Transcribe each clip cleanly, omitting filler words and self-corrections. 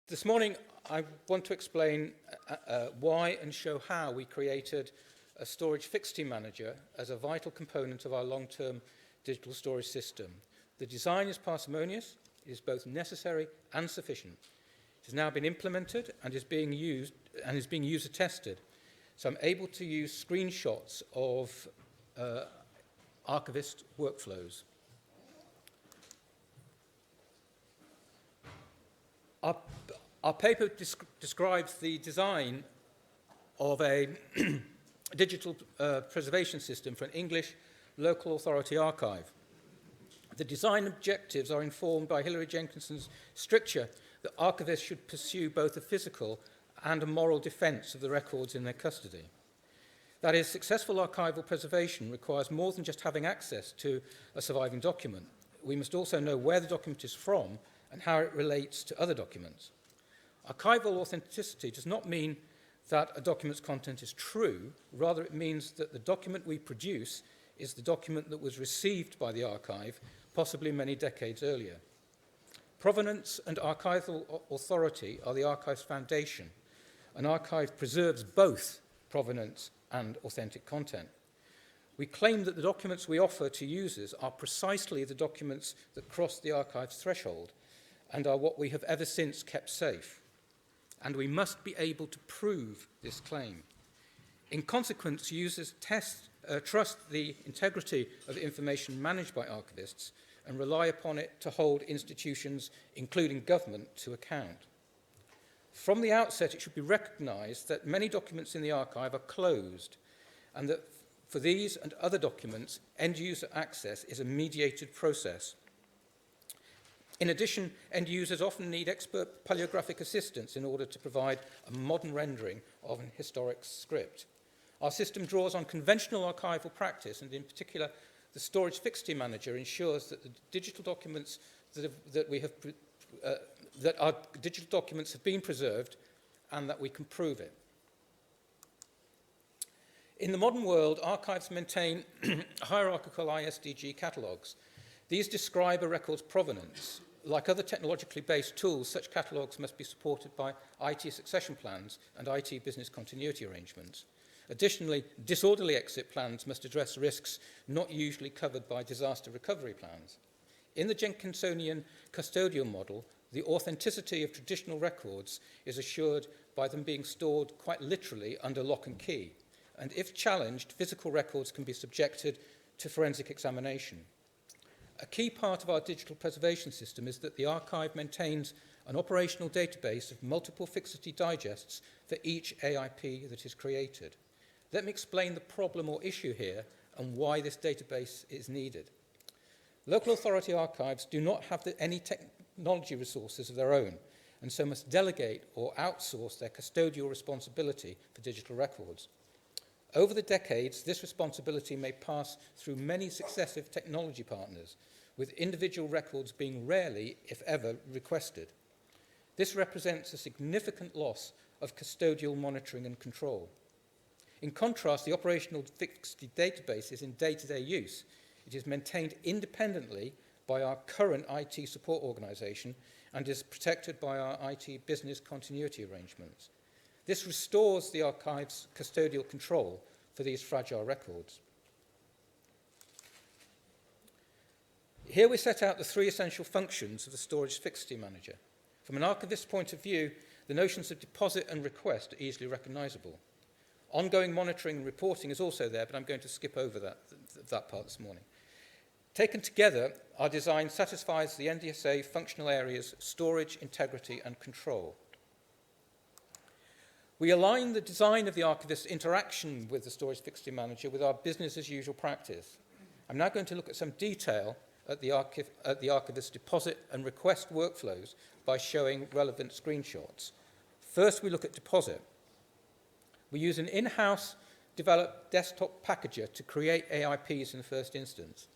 This morning, I want to explain why and show how we created a storage fixity manager as a vital component of our long-term digital storage system. The design is parsimonious, it is both necessary and sufficient. It has now been implemented and is being used user tested. So I'm able to use screenshots of archivist workflows. Our paper describes the design of a digital preservation system for an English local authority archive. The design objectives are informed by Hilary Jenkinson's stricture that archivists should pursue both a physical and a moral defence of the records in their custody. That is, successful archival preservation requires more than just having access to a surviving document. We must also know where the document is from and how it relates to other documents. Archival authenticity does not mean that a document's content is true, rather it means that the document we produce is the document that was received by the archive, possibly many decades earlier. Provenance and archival authority are the archive's foundation. An archive preserves both provenance and authentic content. We claim that the documents we offer to users are precisely the documents that cross the archive's threshold and are what we have ever since kept safe. And we must be able to prove this claim. In consequence, users trust the integrity of information managed by archivists and rely upon it to hold institutions, including government, to account. From the outset, it should be recognised that many documents in the archive are closed, and that for these and other documents, end-user access is a mediated process. In addition, end users often need expert paleographic assistance in order to provide a modern rendering of an historic script. Our system draws on conventional archival practice, and in particular, the storage fixity manager ensures that the digital documents that our digital documents have been preserved and that we can prove it. In the modern world, archives maintain hierarchical ISDG catalogues. These describe a record's provenance. Like other technologically based tools, such catalogues must be supported by IT succession plans and IT business continuity arrangements. Additionally, disorderly exit plans must address risks not usually covered by disaster recovery plans. In the Jenkinsonian custodial model, the authenticity of traditional records is assured by them being stored quite literally under lock and key. And if challenged, physical records can be subjected to forensic examination. A key part of our digital preservation system is that the archive maintains an operational database of multiple fixity digests for each AIP that is created. Let me explain the problem or issue here and why this database is needed. Local authority archives do not have any technology resources of their own, and so must delegate or outsource their custodial responsibility for digital records. Over the decades, this responsibility may pass through many successive technology partners, with individual records being rarely, if ever, requested. This represents a significant loss of custodial monitoring and control. In contrast, the operational fixity database is in day-to-day use. It is maintained independently by our current IT support organisation and is protected by our IT business continuity arrangements. This restores the archive's custodial control for these fragile records. Here we set out the three essential functions of the storage fixity manager. From an archivist's point of view, the notions of deposit and request are easily recognisable. Ongoing monitoring and reporting is also there, but I'm going to skip over that part this morning. Taken together, our design satisfies the NDSA functional areas storage, integrity, and control. We align the design of the archivist's interaction with the storage fixity manager with our business as usual practice. I'm now going to look at some detail at the archivist's deposit and request workflows by showing relevant screenshots. First, we look at deposit. We use an in-house developed desktop packager to create AIPs in the first instance.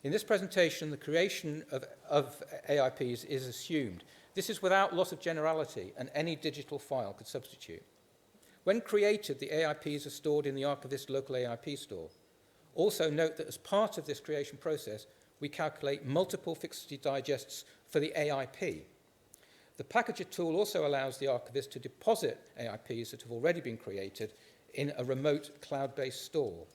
In this presentation, the creation of AIPs is assumed. This is without loss of generality, and any digital file could substitute. When created, the AIPs are stored in the archivist's local AIP store. Also note that as part of this creation process, we calculate multiple fixity digests for the AIP. The packager tool also allows the archivist to deposit AIPs that have already been created in a remote cloud-based store.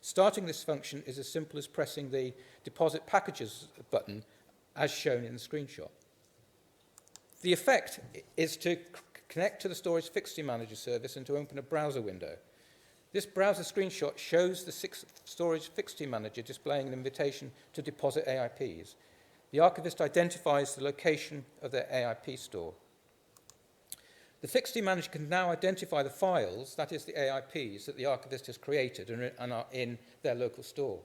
Starting this function is as simple as pressing the Deposit Packages button as shown in the screenshot. The effect is to connect to the Storage Fixture Manager service and to open a browser window. This browser screenshot shows the Storage Fixture Manager displaying an invitation to deposit AIPs. The archivist identifies the location of their AIP store. The Fixture Manager can now identify the files, that is the AIPs, that the archivist has created and are in their local store.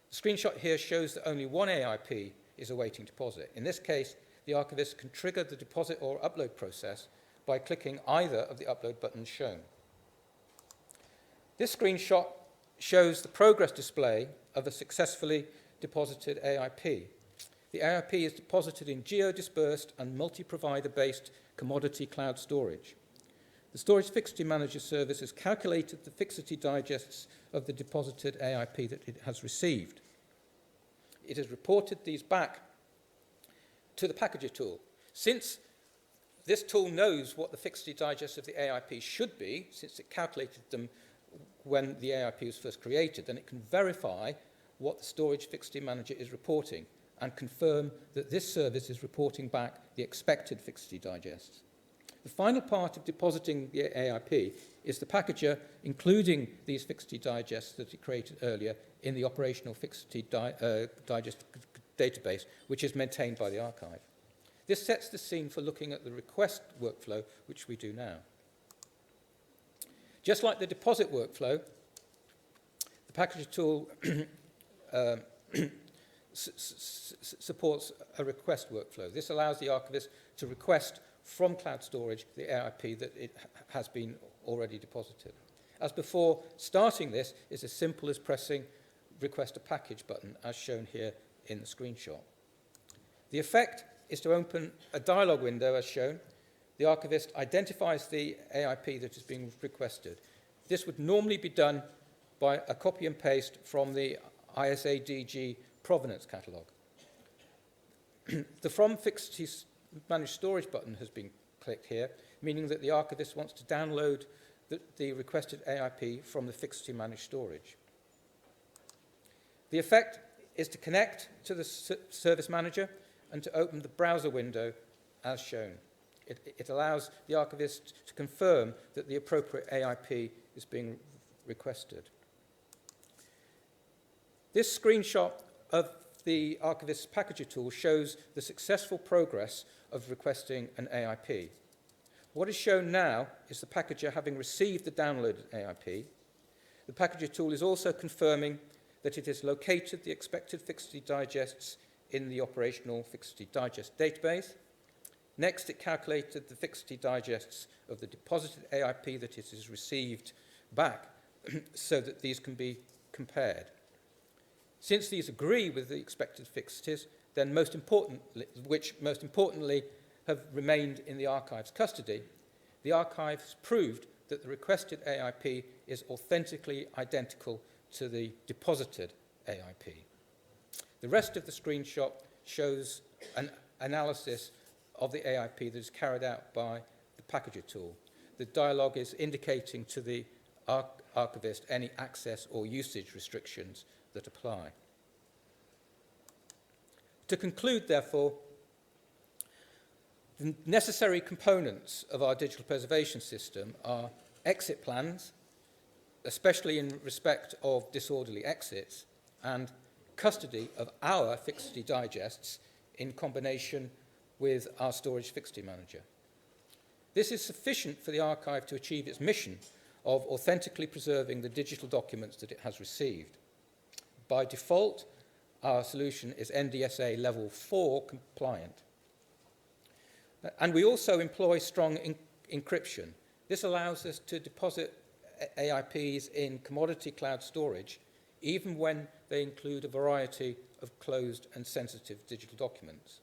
The screenshot here shows that only one AIP is awaiting deposit. In this case, the archivist can trigger the deposit or upload process by clicking either of the upload buttons shown. This screenshot shows the progress display of a successfully deposited AIP. The AIP is deposited in geo-dispersed and multi-provider-based commodity cloud storage. The Storage Fixture Manager service has calculated the fixity digests of the deposited AIP that it has received. It has reported these back to the packager tool. Since this tool knows what the fixity digests of the AIP should be, since it calculated them when the AIP was first created, then it can verify what the Storage Fixture Manager is reporting and confirm that this service is reporting back the expected fixity digests. The final part of depositing the AIP is the packager including these fixity digests that it created earlier in the operational fixity digest database, which is maintained by the archive. This sets the scene for looking at the request workflow, which we do now. Just like the deposit workflow, the packager tool supports a request workflow. This allows the archivist to request from cloud storage the AIP that it has been already deposited. As before, starting this is as simple as pressing Request a Package button, as shown here in the screenshot. The effect is to open a dialog window, as shown. The archivist identifies the AIP that is being requested. This would normally be done by a copy and paste from the ISADG provenance catalogue. The From Fixity Managed Storage button has been clicked here, meaning that the archivist wants to download the requested AIP from the Fixity Managed Storage. The effect is to connect to the service manager and to open the browser window as shown. It allows the archivist to confirm that the appropriate AIP is being requested. This screenshot of the archivist's packager tool shows the successful progress of requesting an AIP. What is shown now is the packager having received the downloaded AIP. The packager tool is also confirming that it has located the expected fixity digests in the operational fixity digest database. Next, it calculated the fixity digests of the deposited AIP that it has received back so that these can be compared. Since these agree with the expected fixities, then most importantly have remained in the archive's custody, the archive has proved that the requested AIP is authentically identical to the deposited AIP. The rest of the screenshot shows an analysis of the AIP that is carried out by the packager tool. The dialog is indicating to the archivist any access or usage restrictions that apply. To conclude, therefore, the necessary components of our digital preservation system are exit plans, especially in respect of disorderly exits, and custody of our fixity digests in combination with our Storage Fixity Manager. This is sufficient for the archive to achieve its mission of authentically preserving the digital documents that it has received. By default, our solution is NDSA Level 4 compliant. And we also employ strong encryption. This allows us to deposit AIPs in commodity cloud storage, even when they include a variety of closed and sensitive digital documents.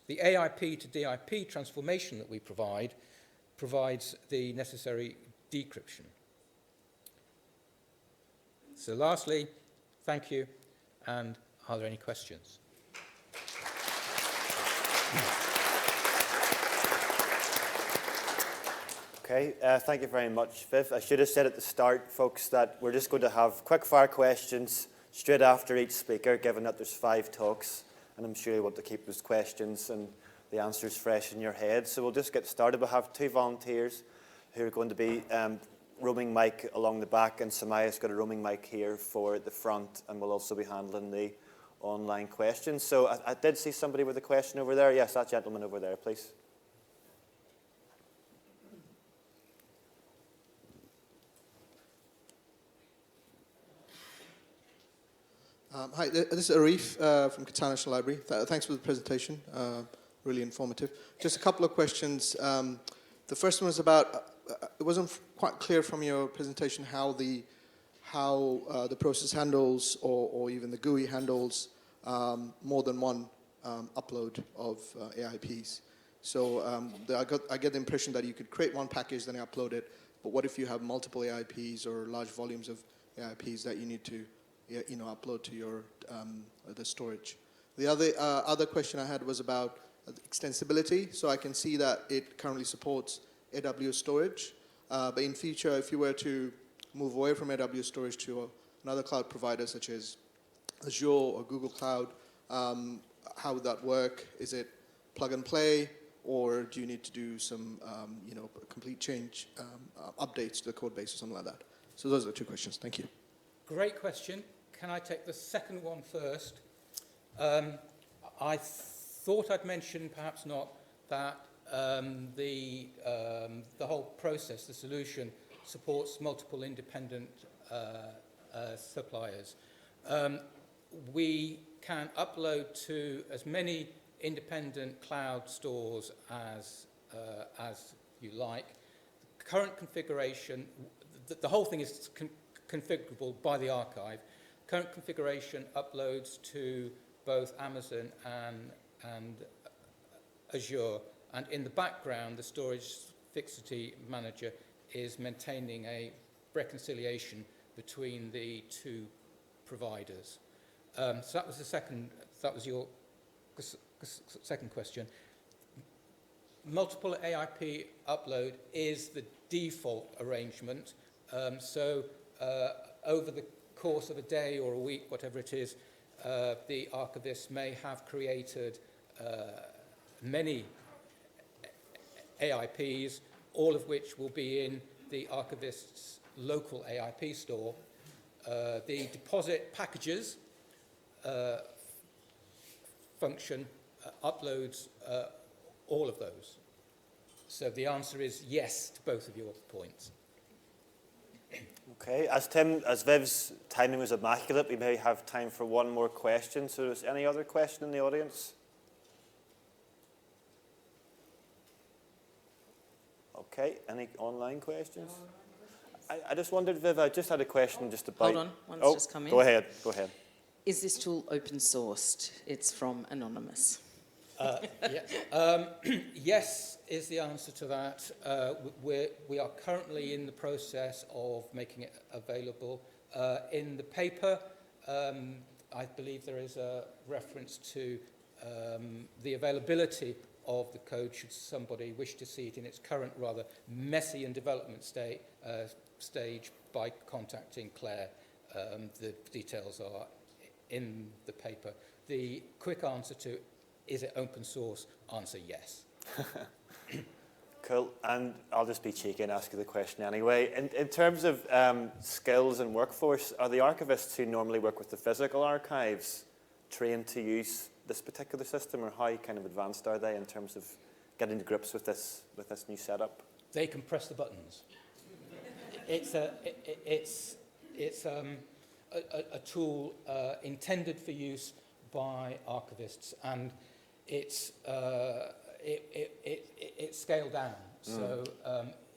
The AIP to DIP transformation that we provides the necessary decryption. So lastly, thank you, and are there any questions? Okay, thank you very much, Viv. I should have said at the start, folks, that we're just going to have quick-fire questions straight after each speaker, given that there's 5 talks, and I'm sure you want to keep those questions and the answers fresh in your head. So we'll just get started. We'll have 2 volunteers who are going to be roaming mic along the back, and Samaya's got a roaming mic here for the front, and we'll also be handling the online questions. So I did see somebody with a question over there. Yes, that gentleman over there, please. Hi, this is Arif from Qatar National Library. Thanks for the presentation, really informative. Just a couple of questions. The first one is about, it wasn't quite clear from your presentation how the process handles or even the GUI handles more than one upload of AIPs. So I get the impression that you could create one package, then upload it, but what if you have multiple AIPs or large volumes of AIPs that you need to upload to your the storage? The other question I had was about extensibility. So I can see that it currently supports AWS storage, but in future, if you were to move away from AWS storage to another cloud provider such as Azure or Google Cloud, how would that work? Is it plug and play, or do you need to do some complete change, updates to the code base or something like that? So those are the 2 questions. Thank you. Great question. Can I take the second one first? I thought I'd mentioned, perhaps not, that the whole process, the solution, supports multiple independent suppliers. We can upload to as many independent cloud stores as you like. The current configuration, the whole thing is configurable by the archive. Current configuration uploads to both Amazon and Azure, and in the background, the storage fixity manager is maintaining a reconciliation between the 2 providers. So that was the second. That was your second question. Multiple AIP upload is the default arrangement. Over the course of a day or a week, whatever it is, the archivist may have created many AIPs, all of which will be in the archivist's local AIP store. The deposit packages function uploads all of those. So the answer is yes to both of your points. Okay, as Viv's timing was immaculate, we may have time for one more question. So is any other question in the audience? Okay, any online questions? I just wondered, Viv, I just had a question just about... Hold on, one's just come in. Go ahead. Is this tool open sourced? It's from Anonymous. Yes is the answer to that. We are currently in the process of making it available. In the paper, I believe there is a reference to the availability of the code should somebody wish to see it in its current rather messy and development stage by contacting Claire. The details are in the paper. The quick answer to is it open source? Answer yes. Cool, and I'll just be cheeky and ask you the question anyway. In terms of skills and workforce, are the archivists who normally work with the physical archives trained to use this particular system, or how kind of advanced are they in terms of getting to grips with this new setup? They can press the buttons. It's a tool intended for use by archivists, and it's scaled down, so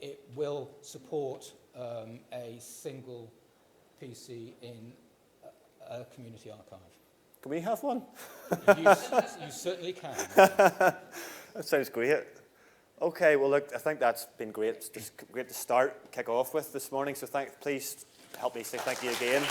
it will support a single PC in a community archive. Can we have one? You certainly can. That sounds great. Okay, well, look, I think that's been great. It's just great to kick off with this morning. So please help me say thank you again.